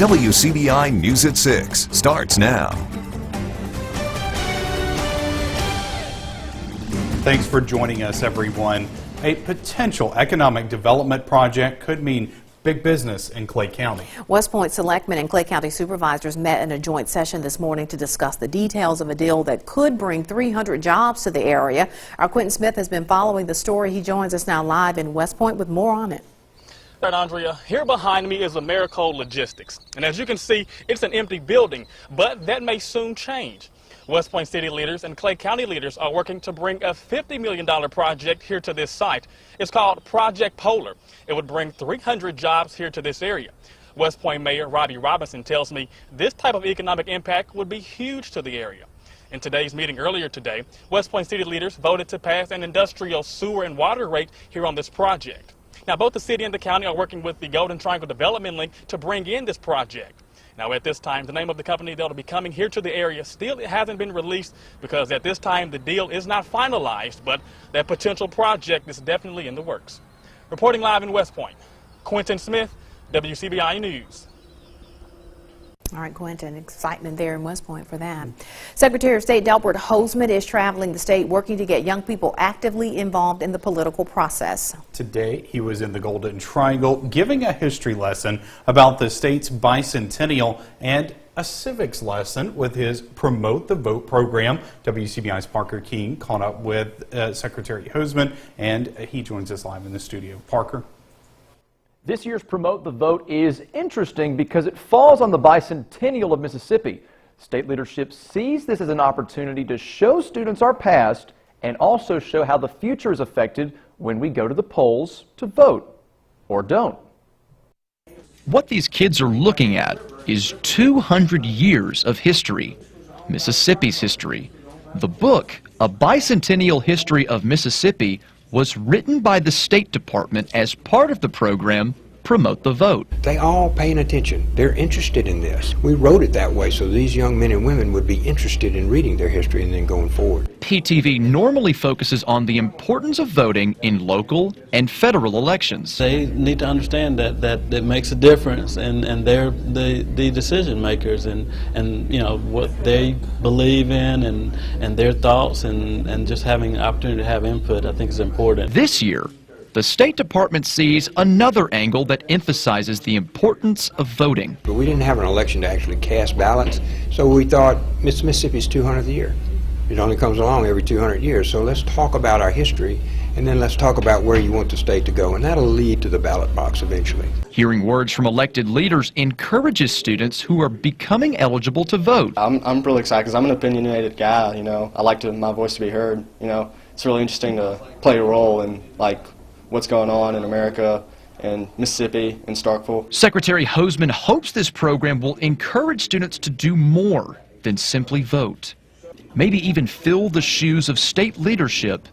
WCBI News at 6 starts now. Thanks for joining us, everyone. A potential economic development project could mean big business in Clay County. West Point selectmen and Clay County supervisors met in a joint session this morning to discuss the details of a deal that could bring 300 jobs to the area. Our Quentin Smith has been following the story. He joins us now live in West Point with more on it. Right, Andrea, here behind me is Americo Logistics, and as you can see, it's an empty building, but that may soon change. West Point city leaders and Clay County leaders are working to bring a $50 million project here to this site. It's called Project Polar. It would bring 300 jobs here to this area. West Point Mayor Robbie Robinson tells me this type of economic impact would be huge to the area. In today's meeting earlier today, West Point city leaders voted to pass an industrial sewer and water rate here on this project. Now, both the city and the county are working with the Golden Triangle Development Link to bring in this project. Now, at this time, the name of the company that will be coming here to the area still hasn't been released because at this time the deal is not finalized, but that potential project is definitely in the works. Reporting live in West Point, Quentin Smith, WCBI News. All right, Quentin, excitement there in West Point for that. Secretary of State Delbert Hosemann is traveling the state working to get young people actively involved in the political process. Today, he was in the Golden Triangle giving a history lesson about the state's bicentennial and a civics lesson with his Promote the Vote program. WCBI's Parker King caught up with Secretary Hosemann, and he joins us live in the studio. Parker. This year's Promote the Vote is interesting because it falls on the bicentennial of Mississippi. State leadership sees this as an opportunity to show students our past and also show how the future is affected when we go to the polls to vote, or don't. What these kids are looking at is 200 years of history, Mississippi's history. The book, A Bicentennial History of Mississippi, was written by the State Department as part of the program Promote the Vote. They all paying attention. They're interested in this. We wrote it that way so these young men and women would be interested in reading their history and then going forward. PTV normally focuses on the importance of voting in local and federal elections. They need to understand that it makes a difference, and they're the decision makers, and you know what they believe in and their thoughts, and just having the opportunity to have input I think is important. This year, the State Department sees another angle that emphasizes the importance of voting. But we didn't have an election to actually cast ballots, so we thought Mississippi's 200th year. It only comes along every 200 years, so let's talk about our history, and then let's talk about where you want the state to go, and that'll lead to the ballot box eventually. Hearing words from elected leaders encourages students who are becoming eligible to vote. I'm really excited because I'm an opinionated guy, you know. I like my voice to be heard, you know. It's really interesting to play a role in, like, what's going on in America and Mississippi and Starkville. Secretary Hosemann hopes this program will encourage students to do more than simply vote. Maybe even fill the shoes of state leadership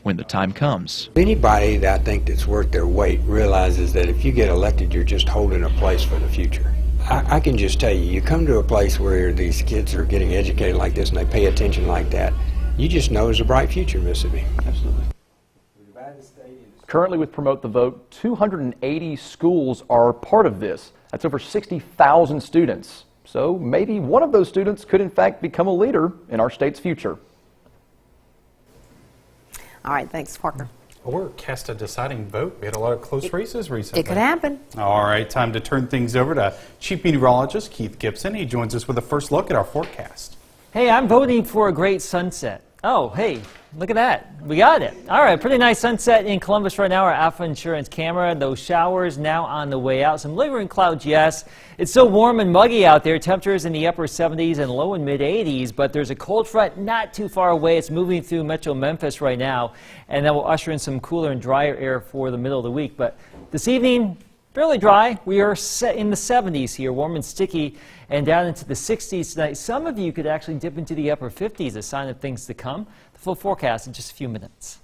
when the time comes. Anybody that I think that's worth their weight realizes that if you get elected, you're just holding a place for the future. I can just tell you, you come to a place where these kids are getting educated like this and they pay attention like that, you just know there's a bright future in Mississippi. Absolutely. Currently with Promote the Vote, 280 schools are part of this. That's over 60,000 students. So maybe one of those students could in fact become a leader in our state's future. All right, thanks, Parker. Or cast a deciding vote. We had a lot of close races recently. It could happen. All right, time to turn things over to Chief Meteorologist Keith Gibson. He joins us with a first look at our forecast. Hey, I'm voting for a great sunset. Oh, hey, look at that. We got it. All right, pretty nice sunset in Columbus right now. Our Alpha Insurance camera. Those showers now on the way out. Some lingering clouds, yes. It's still warm and muggy out there. Temperatures in the upper 70s and low and mid 80s, but there's a cold front not too far away. It's moving through metro Memphis right now, and that will usher in some cooler and drier air for the middle of the week. But this evening, fairly dry. We are set in the 70s here, warm and sticky, and down into the 60s tonight. Some of you could actually dip into the upper 50s, a sign of things to come. The full forecast in just a few minutes.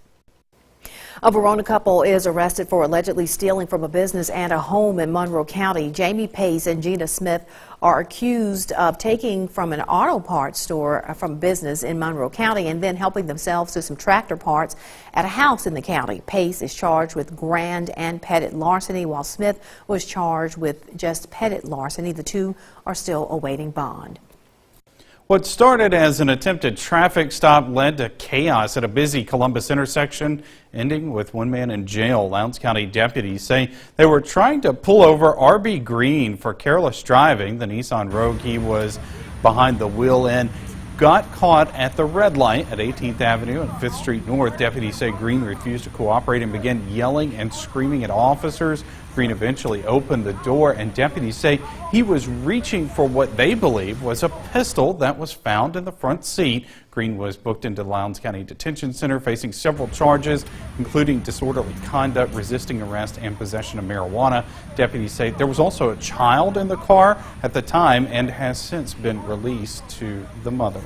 A Verona couple is arrested for allegedly stealing from a business and a home in Monroe County. Jamie Pace and Gina Smith are accused of taking from an auto parts store from business in Monroe County and then helping themselves to some tractor parts at a house in the county. Pace is charged with grand and petty larceny, while Smith was charged with just petty larceny. The two are still awaiting bond. What started as an attempted traffic stop led to chaos at a busy Columbus intersection, ending with one man in jail. Lowndes County deputies say they were trying to pull over R.B. Green for careless driving. The Nissan Rogue he was behind the wheel in got caught at the red light at 18th Avenue and 5th Street North. Deputies say Green refused to cooperate and began yelling and screaming at officers. Green eventually opened the door, and deputies say he was reaching for what they believe was a pistol that was found in the front seat. Green was booked into the Lowndes County Detention Center facing several charges, including disorderly conduct, resisting arrest, and possession of marijuana. Deputies say there was also a child in the car at the time and has since been released to the mother.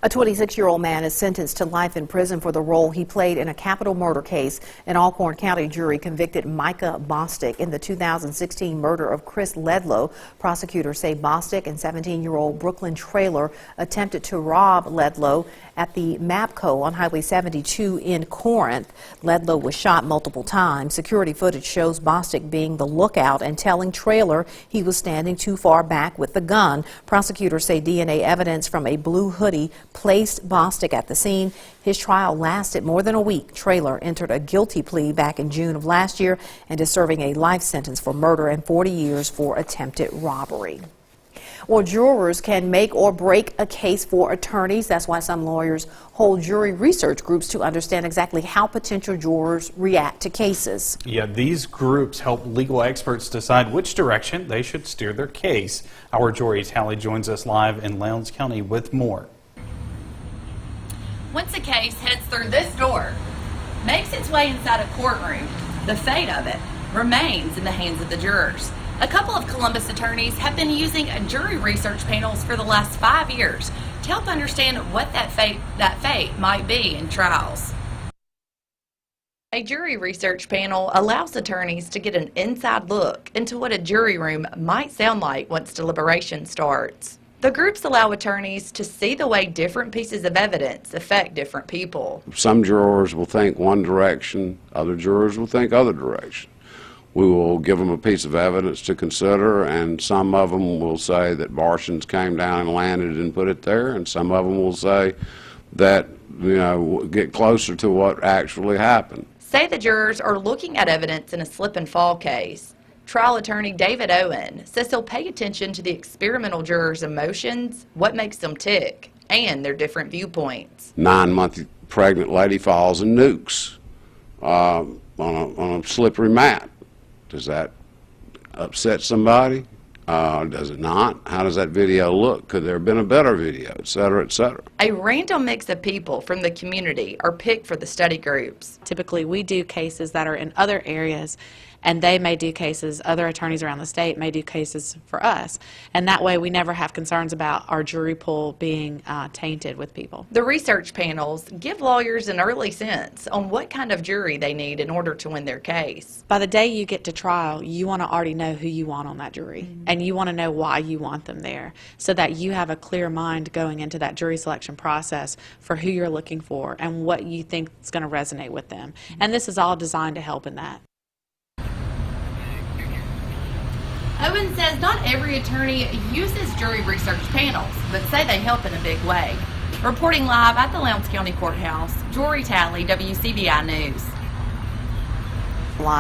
A 26-year-old man is sentenced to life in prison for the role he played in a capital murder case. An Alcorn County jury convicted Micah Bostic in the 2016 murder of Chris Ledlow. Prosecutors say Bostic and 17-year-old Brooklyn Traylor attempted to rob Ledlow at the MAPCO on Highway 72 in Corinth. Ledlow was shot multiple times. Security footage shows Bostic being the lookout and telling Traylor he was standing too far back with the gun. Prosecutors say DNA evidence from a blue hoodie placed Bostic at the scene. His trial lasted more than a week. Traylor entered a guilty plea back in June of last year and is serving a life sentence for murder and 40 years for attempted robbery. Well, jurors can make or break a case for attorneys. That's why some lawyers hold jury research groups to understand exactly how potential jurors react to cases. Yeah, these groups help legal experts decide which direction they should steer their case. Our Jory Talley joins us live in Lowndes County with more. Once a case heads through this door, makes its way inside a courtroom, the fate of it remains in the hands of the jurors. A couple of Columbus attorneys have been using jury research panels for the last 5 years to help understand what that fate might be in trials. A jury research panel allows attorneys to get an inside look into what a jury room might sound like once deliberation starts. The groups allow attorneys to see the way different pieces of evidence affect different people. Some jurors will think one direction, other jurors will think other direction. We will give them a piece of evidence to consider, and some of them will say that Martians came down and landed and put it there, and some of them will say that, get closer to what actually happened. Say the jurors are looking at evidence in a slip and fall case. Trial attorney David Owen says he'll pay attention to the experimental jurors' emotions, what makes them tick, and their different viewpoints. 9-month pregnant lady falls and nukes on a slippery mat. Does that upset somebody? Does it not? How does that video look? Could there have been a better video, et cetera, et cetera? A random mix of people from the community are picked for the study groups. Typically, we do cases that are in other areas, and they may do cases, other attorneys around the state may do cases for us. And that way, we never have concerns about our jury pool being tainted with people. The research panels give lawyers an early sense on what kind of jury they need in order to win their case. By the day you get to trial, you want to already know who you want on that jury, and you want to know why you want them there, so that you have a clear mind going into that jury selection process for who you're looking for and what you think is going to resonate with them. And this is all designed to help in that. Owen says not every attorney uses jury research panels, but say they help in a big way. Reporting live at the Lowndes County Courthouse, Jory Talley, WCBI News.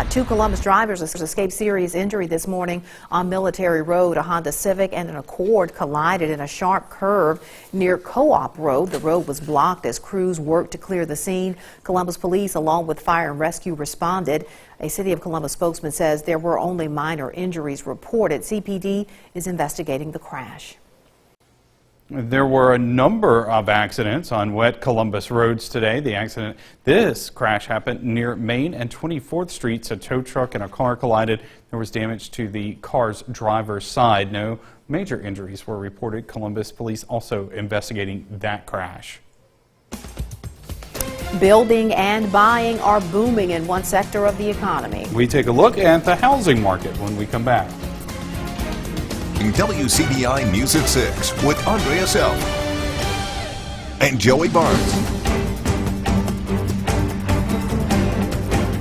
Two Columbus drivers escaped serious injury this morning on Military Road. A Honda Civic and an Accord collided in a sharp curve near Co-op Road. The road was blocked as crews worked to clear the scene. Columbus police, along with fire and rescue, responded. A City of Columbus spokesman says there were only minor injuries reported. CPD is investigating the crash. There were a number of accidents on wet Columbus roads today. This crash happened near Main and 24th Streets. A tow truck and a car collided. There was damage to the car's driver's side. No major injuries were reported. Columbus police also investigating that crash. Building and buying are booming in one sector of the economy. We take a look at the housing market when we come back. WCBI News at 6 with Andrea Self and Joey Barnes.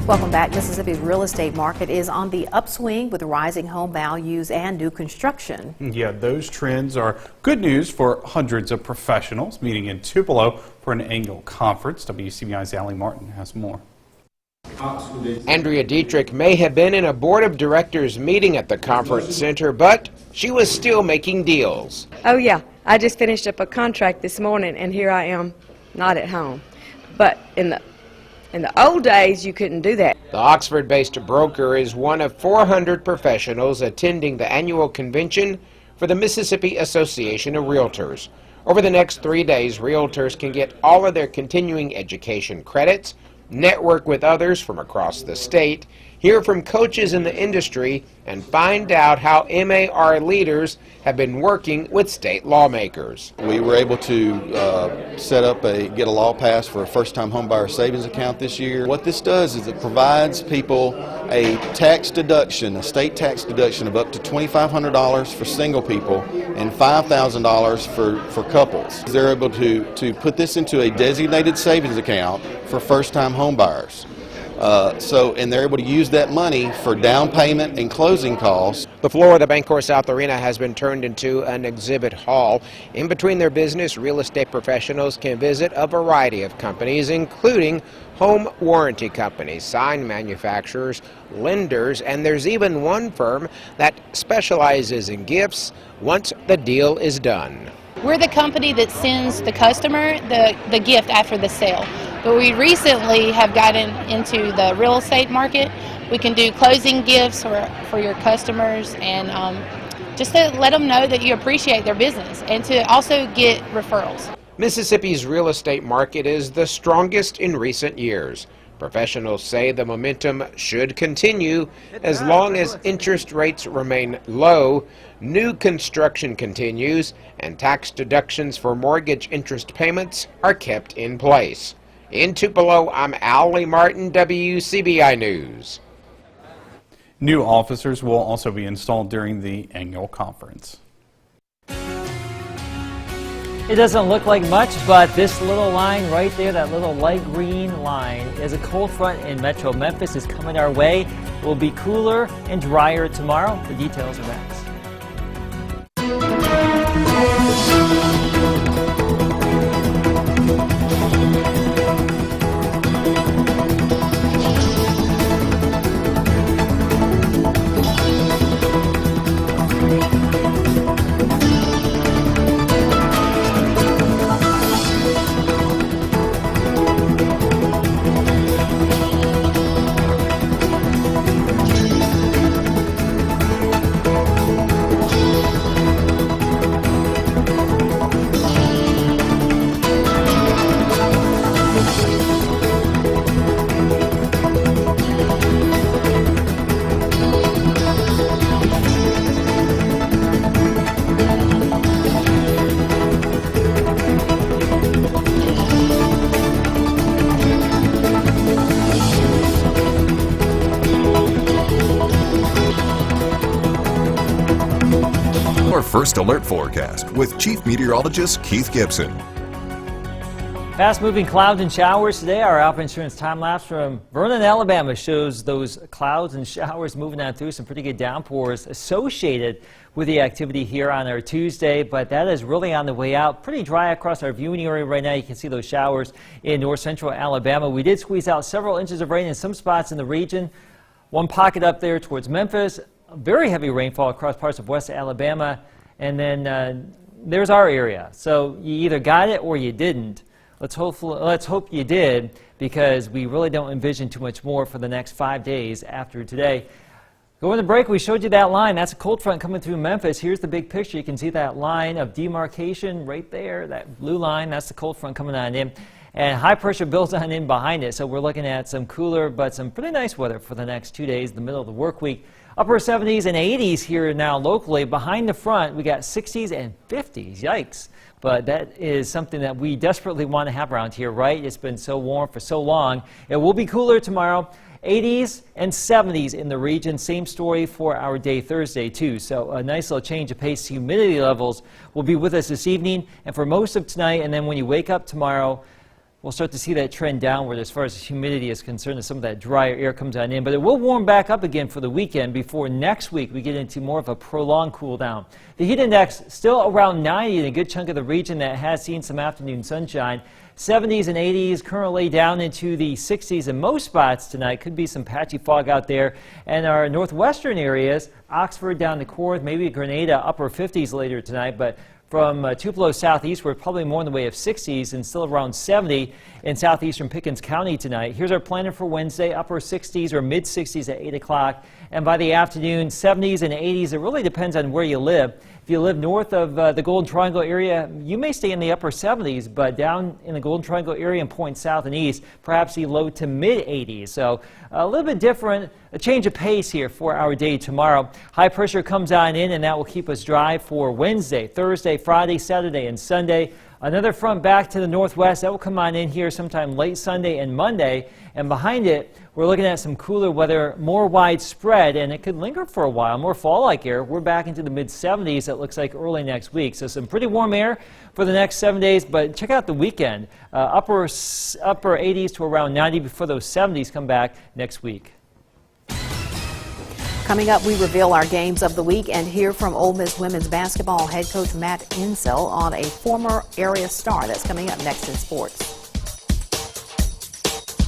Welcome back. Mississippi's real estate market is on the upswing with rising home values and new construction. Yeah, those trends are good news for hundreds of professionals meeting in Tupelo for an annual conference. WCBI's Allie Martin has more. Andrea Dietrich may have been in a board of directors meeting at the conference center, but she was still making deals. Oh yeah, I just finished up a contract this morning and here I am, not at home. But in the old days, you couldn't do that. The Oxford-based broker is one of 400 professionals attending the annual convention for the Mississippi Association of Realtors. Over the next 3 days, realtors can get all of their continuing education credits, network with others from across the state, hear from coaches in the industry, and find out how MAR leaders have been working with state lawmakers. We were able to get a law passed for a first-time homebuyer savings account this year. What this does is it provides people a tax deduction, a state tax deduction of up to $2,500 for single people and $5,000 for couples. They're able to put this into a designated savings account for first-time homebuyers. And they're able to use that money for down payment and closing costs. The floor of the Bancorp South Arena has been turned into an exhibit hall. In between their business, real estate professionals can visit a variety of companies, including home warranty companies, sign manufacturers, lenders, and there's even one firm that specializes in gifts once the deal is done. We're the company that sends the customer the gift after the sale. But we recently have gotten into the real estate market. We can do closing gifts for your customers and just to let them know that you appreciate their business and to also get referrals. Mississippi's real estate market is the strongest in recent years. Professionals say the momentum should continue as long as interest rates remain low, new construction continues, and tax deductions for mortgage interest payments are kept in place. In Tupelo, I'm Allie Martin, WCBI News. New officers will also be installed during the annual conference. It doesn't look like much, but this little line right there, that little light green line, is a cold front in Metro Memphis is coming our way. It will be cooler and drier tomorrow. The details are next. First Alert Forecast with Chief Meteorologist Keith Gibson. Fast-moving clouds and showers today. Our Alpha Insurance time-lapse from Vernon, Alabama shows those clouds and showers moving on through. Some pretty good downpours associated with the activity here on our Tuesday, but that is really on the way out. Pretty dry across our viewing area right now. You can see those showers in north central Alabama. We did squeeze out several inches of rain in some spots in the region. One pocket up there towards Memphis. Very heavy rainfall across parts of west Alabama. And then there's our area. So you either got it or you didn't. Let's hope you did, because we really don't envision too much more for the next 5 days after today. Going to break, we showed you that line. That's a cold front coming through Memphis. Here's the big picture. You can see that line of demarcation right there, that blue line. That's the cold front coming on in. And high pressure builds on in behind it. So we're looking at some cooler but some pretty nice weather for the next 2 days, the middle of the work week. Upper 70s and 80s here now locally. Behind the front, we got 60s and 50s. Yikes. But that is something that we desperately want to have around here, right? It's been so warm for so long. It will be cooler tomorrow. 80s and 70s in the region. Same story for our day Thursday, too. So a nice little change of pace. Humidity levels will be with us this evening and for most of tonight. And then when you wake up tomorrow, we'll start to see that trend downward as far as humidity is concerned as some of that drier air comes on in. But it will warm back up again for the weekend before next week we get into more of a prolonged cool down. The heat index still around 90 in a good chunk of the region that has seen some afternoon sunshine. 70s and 80s currently down into the 60s in most spots tonight. Could be some patchy fog out there. And our northwestern areas, Oxford down to Corinth, maybe Grenada, upper 50s later tonight. But from Tupelo southeast, we're probably more in the way of 60s and still around 70 in southeastern Pickens County tonight. Here's our planner for Wednesday, upper 60s or mid 60s at 8 o'clock. And by the afternoon, 70s and 80s. It really depends on where you live. If you live north of the Golden Triangle area, you may stay in the upper 70s, but down in the Golden Triangle area and points south and east, perhaps the low to mid 80s. So a little bit different, a change of pace here for our day tomorrow. High pressure comes on in, and that will keep us dry for Wednesday, Thursday, Friday, Saturday, and Sunday. Another front back to the northwest that will come on in here sometime late Sunday and Monday. And behind it, we're looking at some cooler weather, more widespread, and it could linger for a while, more fall-like air. We're back into the mid-70s, it looks like, early next week. So some pretty warm air for the next 7 days, but check out the weekend. Upper 80s to around 90 before those 70s come back next week. Coming up, we reveal our games of the week and hear from Ole Miss women's basketball head coach Matt Insell on a former area star. That's coming up next in sports.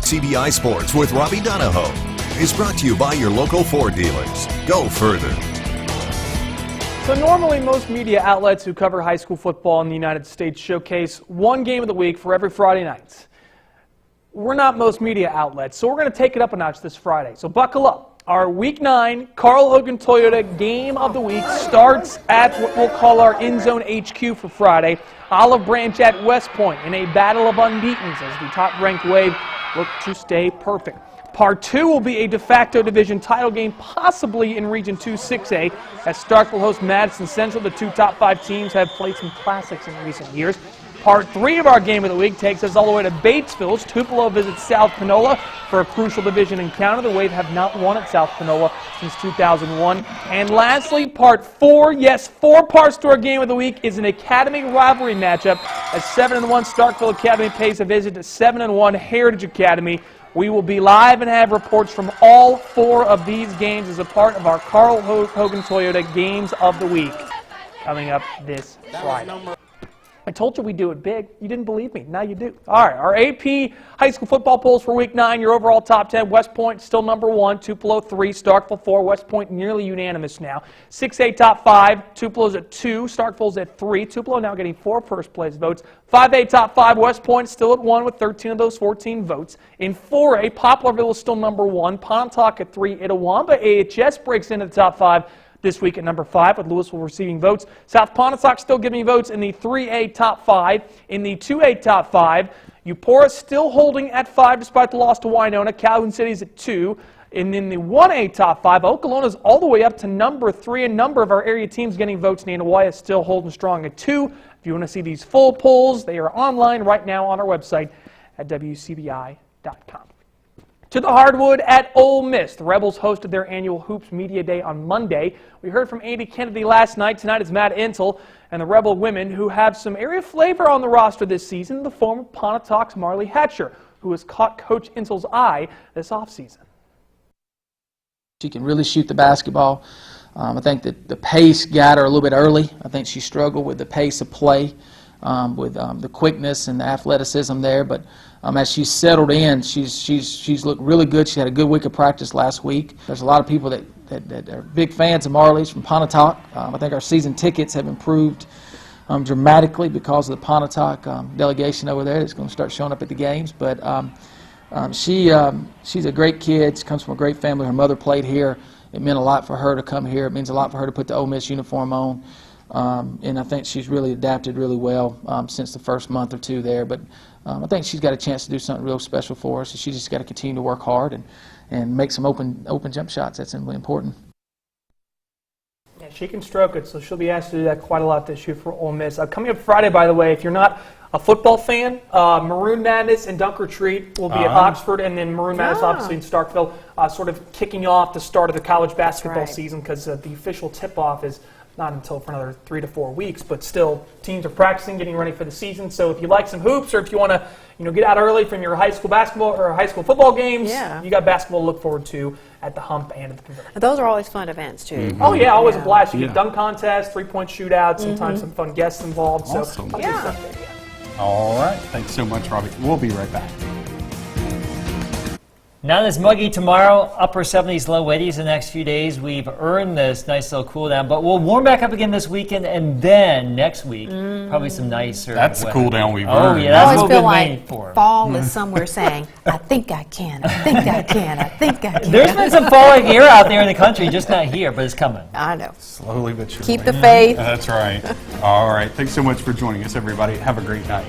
CBI Sports with Robbie Donahoe is brought to you by your local Ford dealers. Go further. So normally most media outlets who cover high school football in the United States showcase one game of the week for every Friday night. We're not most media outlets, so we're going to take it up a notch this Friday. So buckle up. Our Week 9 Carl Hogan Toyota Game of the Week starts at what we'll call our in-zone HQ for Friday. Olive Branch at West Point in a battle of unbeatens as the top-ranked Wave look to stay perfect. Part 2 will be a de facto division title game, possibly in Region 2 6A, as Starkville hosts Madison Central. The two top 5 teams have played some classics in recent years. Part 3 of our Game of the Week takes us all the way to Batesville. Tupelo visits South Panola for a crucial division encounter. The Wave have not won at South Panola since 2001. And lastly, Part 4, yes, 4 parts to our Game of the Week, is an Academy rivalry matchup as 7-1 Starkville Academy pays a visit to 7-1 Heritage Academy. We will be live and have reports from all 4 of these games as a part of our Carl Hogan Toyota Games of the Week coming up this Friday. I told you we'd do it big. You didn't believe me. Now you do. All right, our AP high school football polls for Week 9. Your overall top 10, West Point still number 1, Tupelo 3, Starkville 4, West Point nearly unanimous now. 6A top 5, Tupelo's at 2, Starkville's at 3. Tupelo now getting 4 first-place votes. 5A top 5, West Point still at 1 with 13 of those 14 votes. In 4A, Poplarville is still number 1, Pontotoc at 3, Itawamba AHS breaks into the top 5 this week at number 5 with Louisville receiving votes. South Pontotoc still giving votes in the 3A top 5. In the 2A top 5, Eupora still holding at 5 despite the loss to Winona. Calhoun City's at 2. And in the 1A top 5, Oklahona's all the way up to number 3. A number of our area teams getting votes. Nanawaia still holding strong at 2. If you want to see these full polls, they are online right now on our website at WCBI.com. To the hardwood at Ole Miss. The Rebels hosted their annual Hoops Media Day on Monday. We heard from Andy Kennedy last night. Tonight is Matt Insell and the Rebel women who have some area flavor on the roster this season, the former Pontotoc's Marley Hatcher, who has caught Coach Insell's eye this offseason. She can really shoot the basketball. I think that the pace got her a little bit early. I think she struggled with the pace of play, with the quickness and the athleticism there, but as she's settled in, she's looked really good. She had a good week of practice last week. There's a lot of people that are big fans of Marley's from Pontotoc. I think our season tickets have improved dramatically because of the Pontotoc delegation over there that's going to start showing up at the games. But she's a great kid. She comes from a great family. Her mother played here. It meant a lot for her to come here. It means a lot for her to put the Ole Miss uniform on. And I think she's really adapted really well since the first month or two there. But I think she's got a chance to do something real special for us. So she's just got to continue to work hard and make some open jump shots. That's really important. Yeah, she can stroke it, so she'll be asked to do that quite a lot this year for Ole Miss. Coming up Friday, by the way, if you're not a football fan, Maroon Madness and Dunk Retreat will be at Oxford, and then Maroon Madness obviously in Starkville, sort of kicking off the start of the college basketball season, because the official tip-off is not until for another 3 to 4 weeks, but still teams are practicing, getting ready for the season. So if you like some hoops, or if you want to get out early from your high school basketball or high school football games, you got basketball to look forward to at the Hump and at the Convention. Those are always fun events, too. Oh, yeah, always a blast. You get dunk contests, three-point shootouts, sometimes some fun guests involved. Awesome. So, All right. Thanks so much, Robbie. We'll be right back. Not as muggy tomorrow, upper 70s, low 80s the next few days. We've earned this nice little cool down, but we'll warm back up again this weekend, and then next week, probably some nicer That's the weather. cool down we've earned. earned. Yeah, that's I what always feel we've been waiting like for. fall is somewhere saying, I think I can, I think I can, I think I can. There's been some fall here out there in the country, just not here, but it's coming. I know. Slowly but surely. Keep the faith. That's right. All right. Thanks so much for joining us, everybody. Have a great night.